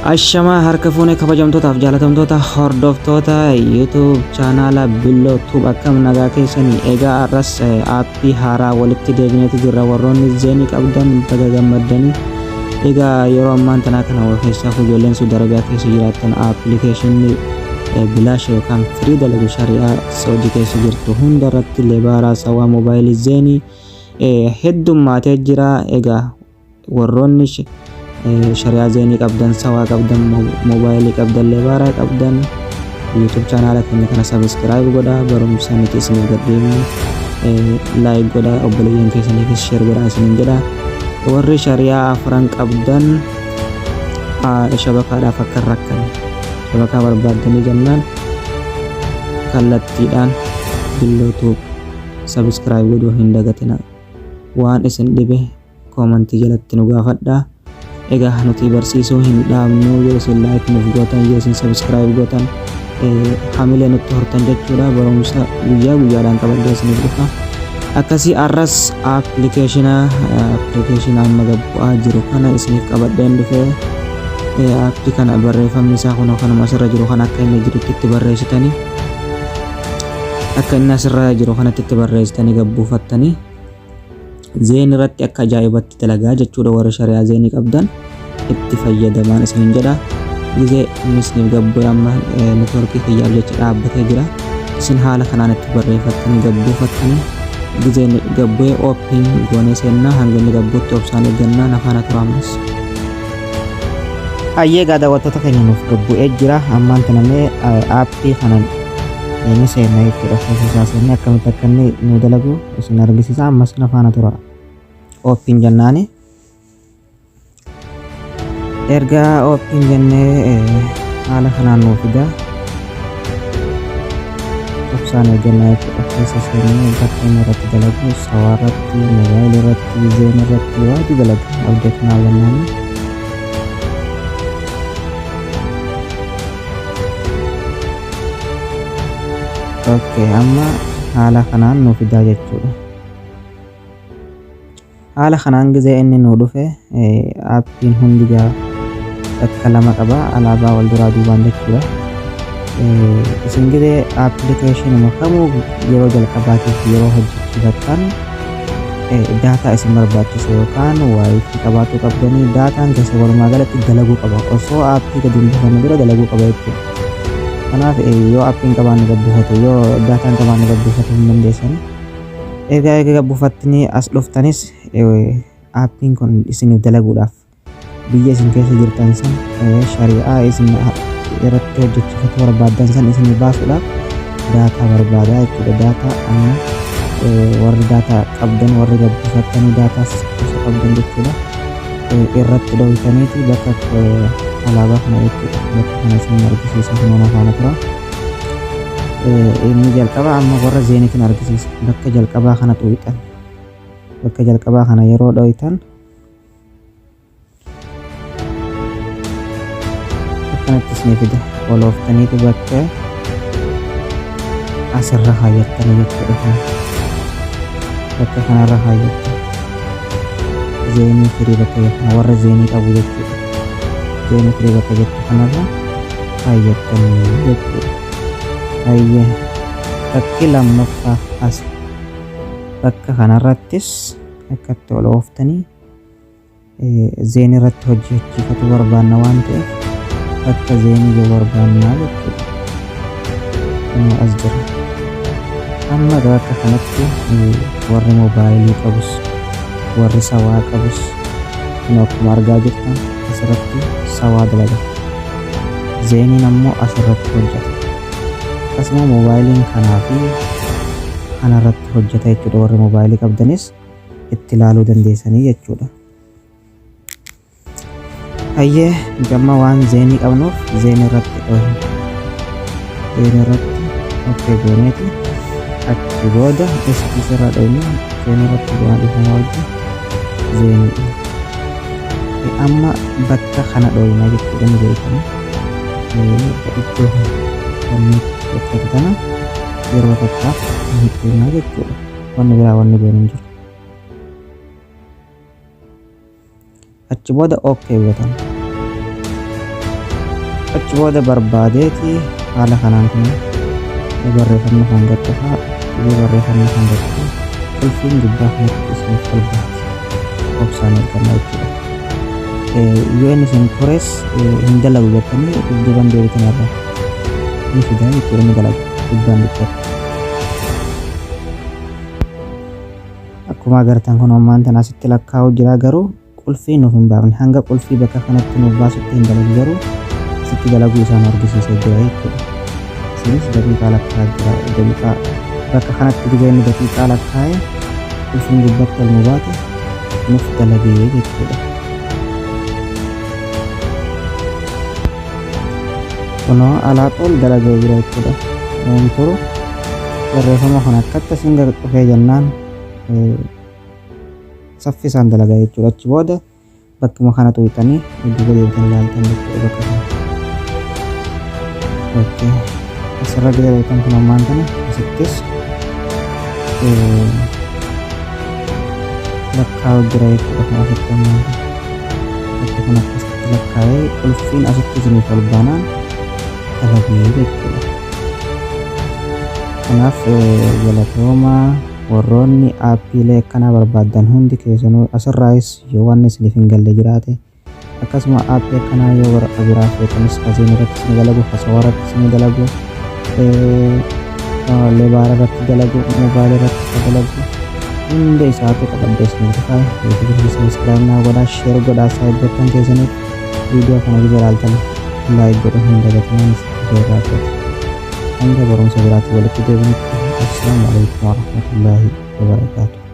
Ashamaa harka fuunee kabajamtootaaf jaalatamtoota hordoftoota YouTube chaanaala Billoo Tube akkam nagaa keessanii. Egaa arras aappii haaraa walitti deebineeti jirra. Warroonni zeenii qabdan baga gammaddanii. Egaa yeroo ammaan tanaa kana keessaa ijoolleen Saudi Arabiyaa keessa jiraattan aappilikeeshinii bilaash yookaan firii dalagu shari'aa Saudi keessa jirtu hunda irratti lebaaraa sawaa moobaayilii zeenii heddummaatee jira. Egaa warroonni shari'aa zeenii qabdan sawaa qabdan moobaayilii qabdan lebaaraa qabdan YouTube chaanaala keenya kana subscribe godhaa, barumsa nuti isiniif gadhiifnu like godhaa, obboleeyyan keessaniifis share godhaa isiniin jedha. Warri shari'aa afran qabdan shabakaadhaaf akka hin rakkanne shabakaa barbaaddanii jennaan kallattiidhaan Billoo Tube subscribe godhuu hin dagatina. Waan isin dhibe koomentii jalatti nu gaafadhaa. Egaa nuti barsiisuu hin dhaabnu. Yoo isin like nuuf gootan, yoo isin subscribe gootan hamilee nutti hortan jechuudha. Barumsa guyyaa guyyaadhaan qabadhee isiniif dhufa. Akkasii arras aappilikeeshina amma gabbu'aa jiru kana isiniif qabadheen dhufee aappii kana barreeffamni isaa kunoo kanuma asirra jiru kan akka inni jirutti itti barreessitanii akka inni asirra jiru kanatti itti barreessitanii gabbuufattanii zeen irratti akka ajaa'ibatti dalagaa jechuudha. Warra shari'aa zeenii qabdan itti fayyadamaan isiniin jedha. Gizee isiniif gabbu'ee amma neetwoorkii kiyyaaf jecha dhaabbatee jira. Isin haala kanaan itti barreeffattanii gabbuufattanii gizee gabbu'ee ooppiin goonee seennaa hanga inni gabbuutti obsaan eeggannaa nafaana tura ammas. Hayyee daawwattoota keenya nuuf gabbu'ee jira. Ammaan tanamee aappii kanan inni seenna jechuudha. Keessaa seennee akkamitti akka inni nu dalagu isin argisiisa. Ammas nafaana tura. Ooppiin jennaani. Ergaa ooppiin jennee haala kanaan nuuf fida. Obsaan eeggannaa jechuudha. Keessa seennee bakka inni irratti dalagu sawaa irratti, moobaayilii irratti, zeen irratti waanti dalagu abdeetinaa jennaani. Okay, amma haala kanaan nuuf fidaa jechuudha. Haala kanaan gizee inni nu dhufe aappiin hundi bakka lama qaba, alaabaa wal duraa duubaan jechuudha. Isin gizee aappilikeeshinii kamuu yeroo jalqabaatiif yeroo hojjechiifattan daataa isin barbaachisu yookaan waayifii qabaachuu qabdanii daataan keessa walumaa galatti dalaguu qaba. Osoo aappii gadi hin buufanne dura dalaguu qaba jechuudha. Kanaaf yoo aappiin qabaanne gabbuufate yoo daataan qabaanne gabbuufate hin dandeessani. Egaa gabbuufattanii as dhuftanis aappiin kun isiniif dalaguudhaaf biyya isin keessa jirtan san shari'aa isin irratti hojjechiifachuu barbaaddan san isinii baasuudhaaf daataa barbaadaa jechuudha. Daataa amma warri daataa qabdan warri gabbuufattanii daataa osoo qabdan jechuudha irratti dhoowwitaniiti bakka alaabaa kana jechuudha. Bakka kana isin argisiisa kunuun afaana tura. Inni jalqaba amma warra zeeniitiin argisiisa. Bakka jalqabaa kana tuuxan. Bakka jalqabaa kana yeroo dhoowwitan akkanatti isinii fida. Olooftaniiti bakka asirra kaayyattanii jechuudha. Bakka kanarra kaayyattan. Zeenii firii bakka kana warra zeenii qabu jechuudha. Zeenii firii bakka jettu kanarra kaayyatanii jechuudha. Hayyee bakki lammaffaa as bakka kanarrattis akkatti ol ooftanii zeenii irratti hojjechiifachuu barbaanna waan ta'eef bakka zeenii yoo barbaannaa jechuudha. Inni as jira. Amma bakka kanatti warri moobaayilii qabus warri sawaa qabus akkuma argaa jirtan asirratti sawaa dalaga. Zeeniin ammoo asirratti hojjeta. Akkasuma moobaayiliin kanaa fi kanarratti hojjeta jechuudha. Warri moobaayilii qabdanis itti ilaaluu dandeessanii jechuudha. Hayyee gamma waan zeenii qabnuuf zeenii irratti okkee gooneeti achi booda isirra dhoowne zeenii irratti goonaa dhufama wajji zeenii amma bakka kana dhoowinaa jechuudha. Ni beekama iddoo wanni bakka kana yeroo takkaaf ni dhoowinaa jechuudha. Wanni biraa wanni goon hin jiru. achi booda okay gootan. achi booda barbaadeeti haala kanaan kun barreeffamni kan gadhafaa barreeffamni kan gadhafaa qulfiin gubbaa kanatti isiniif olbaati obsaan ergannaa jechuudha. Yoo inni isin tures hin dalagu jettanii dudduuban deebitan irraa ni fidaa jechuudha ni dalagu gubbaan dhibbata. Akkuma agartan kun ammaan tan asitti lakkaa'u jira garuu qulfii nuuf hin baafne hanga qulfii bakka kanatti nuuf baasutti hin dalagu garuu asitti dalaguu isaan argisiisee jira jechuudha. Isinis daqiiqaa lakkaa'aa jira daqiiqaa bakka kanatti gizee inni daqiiqaa lakkaa'ee qulfiin gubbatti ol nu baate nuuf dalagee jechuudha. Kunoo alaaqool dalagee jira jechuudha. Turu barreeffama kana akkatti asiin gad dhufee jennaan saffisaan dalagaa jechuudha. Achi booda bakkuma kana tuqxanii duuba deebitan ilaaltan jechuudha bakka kana. Asirra deebitan kun ammaan kana asittis lakkaa'u jira jechuudha kan asitti ammaan bakka kana akkasitti lakkaa'ee qulfiin asitti isiniif ol baanaan dalagee jechuudha. Kanaaf galatoomaa warroonni aappiilee akkanaa barbaadan hundi keessanuu asirraayis yoo waan isiniif hin galle jiraate akkasuma aappii akkanaa yoo warra biraa feetanis asiin irratti isin dalagu hasawa irratti isin dalagu lebaara irratti dalagu mobaayila irratti dalagu hunda isaatu qabadde isin dhufaa yuutuubii sabiskiraayib naa godhaa sheer godhaa saayibbattan keessaniif viidiyoo kana gisa ilaaltan laayik godhu hin dagatinaan irraa ta'e hanga barumsa biraatti walitti deebinutti. Assalamu alaikum warahmatullahi wabarakatuh.